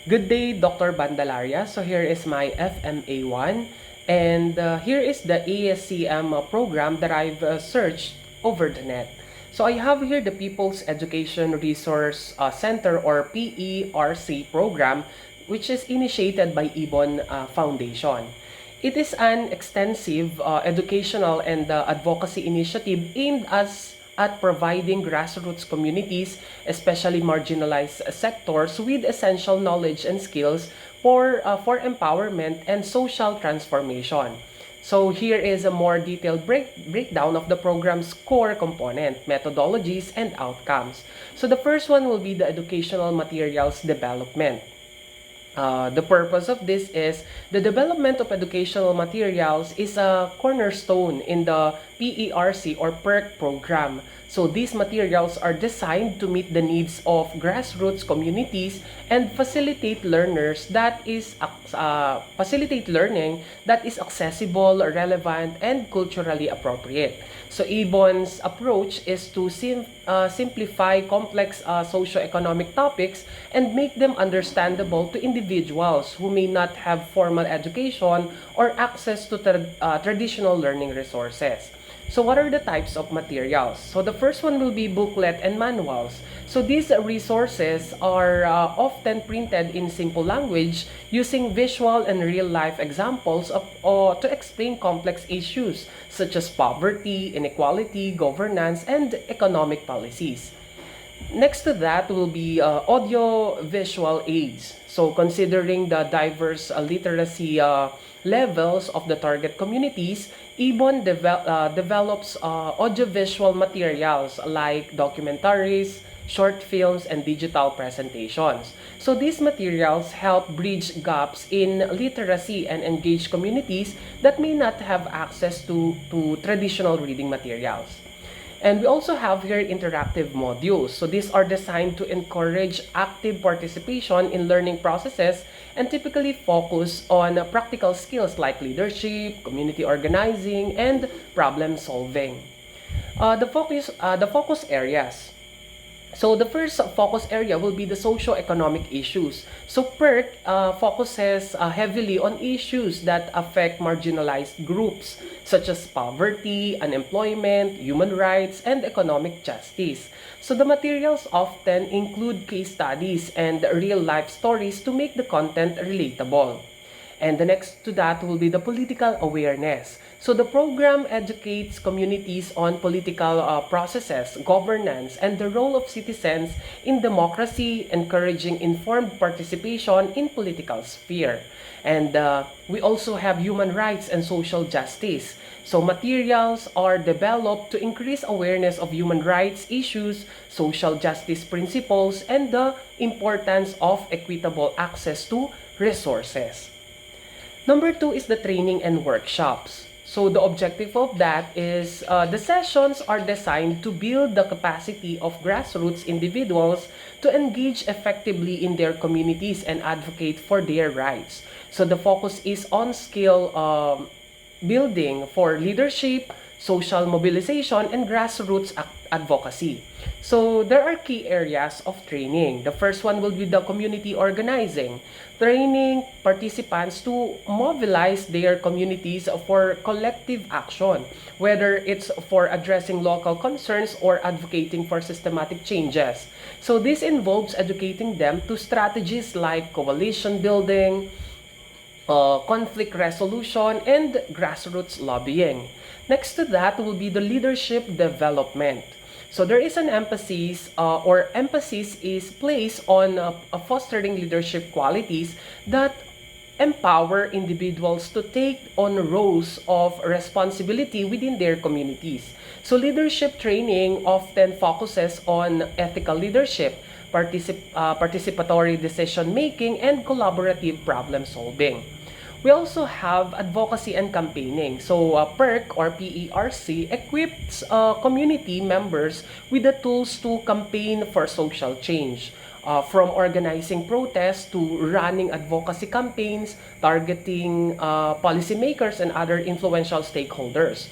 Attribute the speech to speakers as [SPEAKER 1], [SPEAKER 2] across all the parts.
[SPEAKER 1] Good day, Dr. Bandalaria. So here is my FMA1, and here is the ASCM program that I've searched over the net. So I have here the People's Education Resource Center, or PERC program, which is initiated by Ibon Foundation. It is an extensive educational and advocacy initiative aimed at providing grassroots communities, especially marginalized sectors, with essential knowledge and skills for empowerment and social transformation. So here is a more detailed breakdown of the program's core component, methodologies, and outcomes. So the first one will be the educational materials development. The purpose of this is the development of educational materials is a cornerstone in the PERC or PERC program. So these materials are designed to meet the needs of grassroots communities and facilitate learning that is accessible, relevant, and culturally appropriate. So Ibon's approach is to simplify complex socioeconomic topics and make them understandable to individuals who may not have formal education or access to traditional learning resources. So what are the types of materials? So the first one will be booklet and manuals. So these resources are often printed in simple language using visual and real-life examples to explain complex issues such as poverty, inequality, governance, and economic policies. Next to that will be audio-visual aids. So considering the diverse literacy levels of the target communities, Ibon develops audiovisual materials like documentaries, short films, and digital presentations. So these materials help bridge gaps in literacy and engage communities that may not have access to traditional reading materials. And we also have here interactive modules. So these are designed to encourage active participation in learning processes and typically focus on practical skills like leadership, community organizing, and problem solving. The focus areas. So the first focus area will be the socio-economic issues. So PERC focuses heavily on issues that affect marginalized groups such as poverty, unemployment, human rights, and economic justice. So the materials often include case studies and real-life stories to make the content relatable. And the next to that will be the political awareness. So the program educates communities on political processes, governance, and the role of citizens in democracy, encouraging informed participation in political sphere. And we also have human rights and social justice. So materials are developed to increase awareness of human rights issues, social justice principles, and the importance of equitable access to resources. Number two is the training and workshops. So the objective of that is the sessions are designed to build the capacity of grassroots individuals to engage effectively in their communities and advocate for their rights. So the focus is on skill building for leadership, social mobilization, and grassroots advocacy. So there are key areas of training. The first one will be the community organizing, training participants to mobilize their communities for collective action, whether it's for addressing local concerns or advocating for systematic changes. So this involves educating them to strategies like coalition building, conflict resolution, and grassroots lobbying. Next to that will be the leadership development. So there is an emphasis is placed on fostering leadership qualities that empower individuals to take on roles of responsibility within their communities. So leadership training often focuses on ethical leadership, participatory decision making, and collaborative problem solving. We also have advocacy and campaigning. So PERC or PERC equips community members with the tools to campaign for social change. From organizing protests to running advocacy campaigns, targeting policymakers and other influential stakeholders.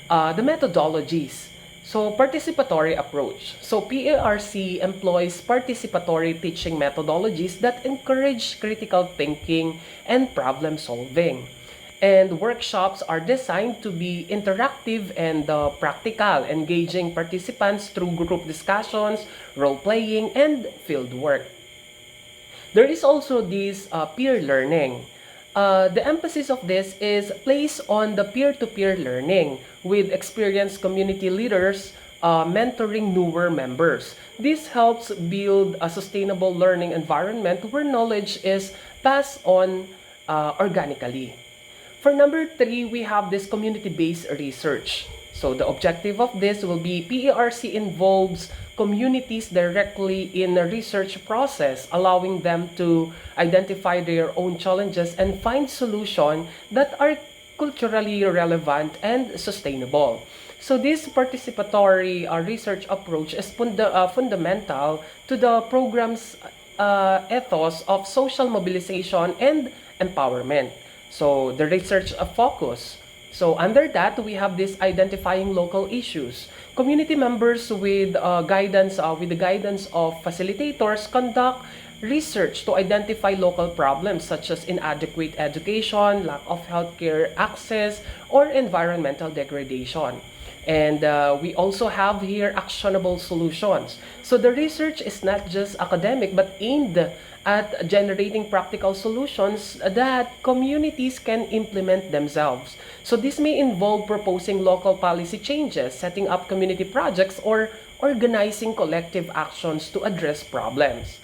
[SPEAKER 1] The methodologies. So, participatory approach. So, PARC employs participatory teaching methodologies that encourage critical thinking and problem solving. And workshops are designed to be interactive and practical, engaging participants through group discussions, role-playing, and field work. There is also this peer learning. The emphasis of this is placed on the peer-to-peer learning with experienced community leaders mentoring newer members. This helps build a sustainable learning environment where knowledge is passed on organically. For number 3, we have this community-based research. So the objective of this will be PARC involves communities directly in the research process, allowing them to identify their own challenges and find solutions that are culturally relevant and sustainable. So this participatory research approach is fundamental to the program's ethos of social mobilization and empowerment. So the research focus. So under that, we have this identifying local issues. Community members with the guidance of facilitators conduct research to identify local problems such as inadequate education, lack of healthcare access, or environmental degradation. And we also have here actionable solutions. So the research is not just academic but aimed at generating practical solutions that communities can implement themselves. So this may involve proposing local policy changes, setting up community projects, or organizing collective actions to address problems.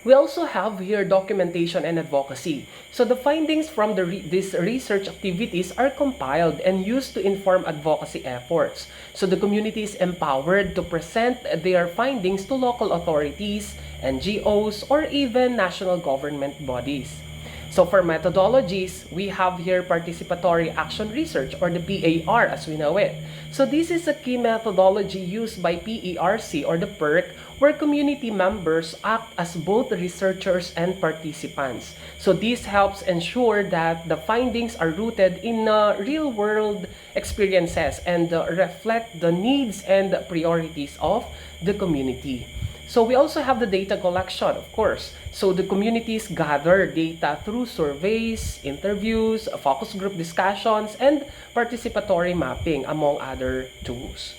[SPEAKER 1] We also have here documentation and advocacy. So the findings from these research activities are compiled and used to inform advocacy efforts. So the community is empowered to present their findings to local authorities, NGOs, or even national government bodies. So for methodologies, we have here participatory action research, or the PAR as we know it. So this is a key methodology used by PARC or the PERC, where community members act as both researchers and participants. So this helps ensure that the findings are rooted in real-world experiences and reflect the needs and priorities of the community. So we also have the data collection, of course. So the communities gather data through surveys, interviews, focus group discussions, and participatory mapping, among other tools.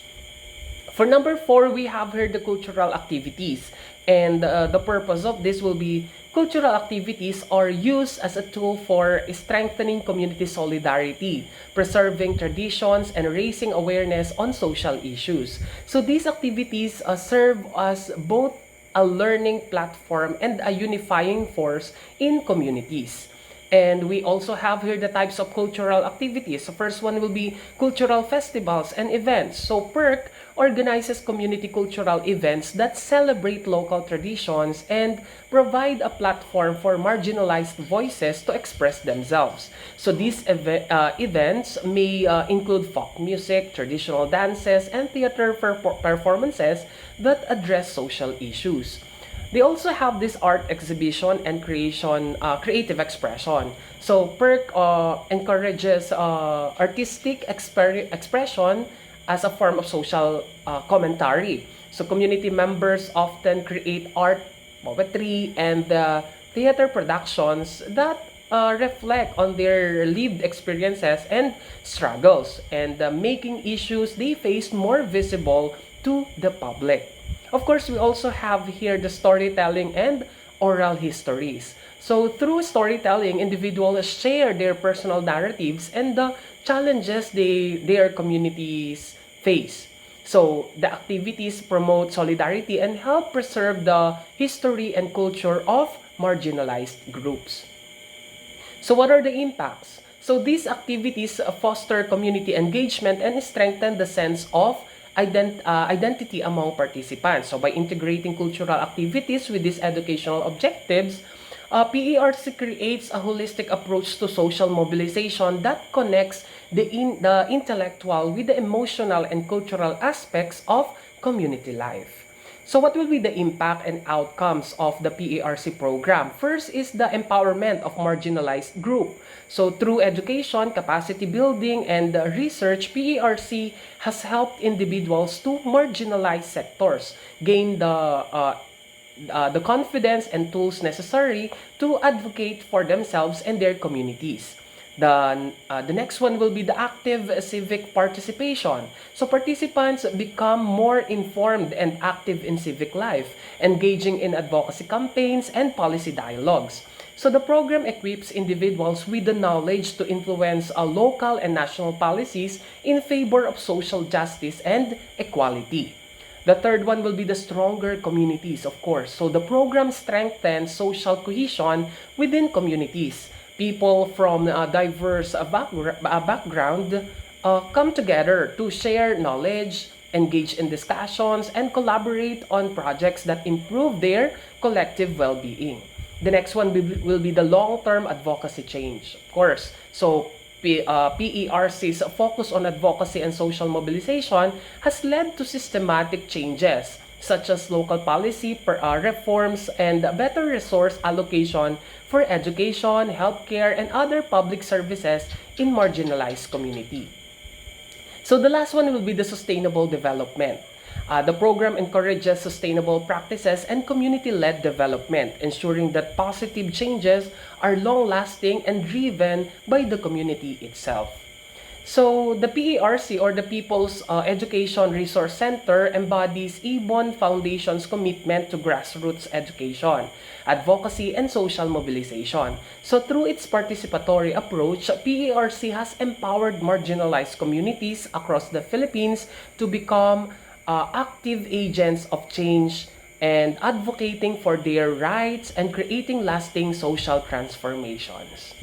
[SPEAKER 1] For number 4, we have here the cultural activities. And the purpose of this will be cultural activities are used as a tool for strengthening community solidarity, preserving traditions, and raising awareness on social issues. So these activities serve as both a learning platform and a unifying force in communities. And we also have here the types of cultural activities. The first one will be cultural festivals and events. So PERC organizes community cultural events that celebrate local traditions and provide a platform for marginalized voices to express themselves. So these events may include folk music, traditional dances, and theater performances that address social issues. They also have this art exhibition and creative expression. So PERC encourages artistic expression as a form of social commentary. So community members often create art, poetry, and theater productions that reflect on their lived experiences and struggles, and making issues they face more visible to the public. Of course, we also have here the storytelling and oral histories. So through storytelling, individuals share their personal narratives and the challenges their communities face. So the activities promote solidarity and help preserve the history and culture of marginalized groups. So what are the impacts? So these activities foster community engagement and strengthen the sense of identity among participants. So by integrating cultural activities with these educational objectives, PARC creates a holistic approach to social mobilization that connects the intellectual with the emotional and cultural aspects of community life. So what will be the impact and outcomes of the PARC program? First is the empowerment of marginalized group. So through education, capacity building, and research, PARC has helped individuals to marginalized sectors gain the confidence and tools necessary to advocate for themselves and their communities. The next one will be the active civic participation. So participants become more informed and active in civic life, engaging in advocacy campaigns and policy dialogues. So the program equips individuals with the knowledge to influence local and national policies in favor of social justice and equality. The third one will be the stronger communities, of course. So the program strengthens social cohesion within communities. People from diverse background come together to share knowledge, engage in discussions, and collaborate on projects that improve their collective well-being. The next one will be the long-term advocacy change, of course. So PERC's focus on advocacy and social mobilization has led to systematic changes such as local policy reforms and better resource allocation for education, healthcare, and other public services in marginalized community. So the last one will be the sustainable development. The program encourages sustainable practices and community-led development, ensuring that positive changes are long-lasting and driven by the community itself. So the PARC, or the People's Education Resource Center, embodies Ibon Foundation's commitment to grassroots education, advocacy, and social mobilization. So through its participatory approach, PARC has empowered marginalized communities across the Philippines to become active agents of change and advocating for their rights and creating lasting social transformations.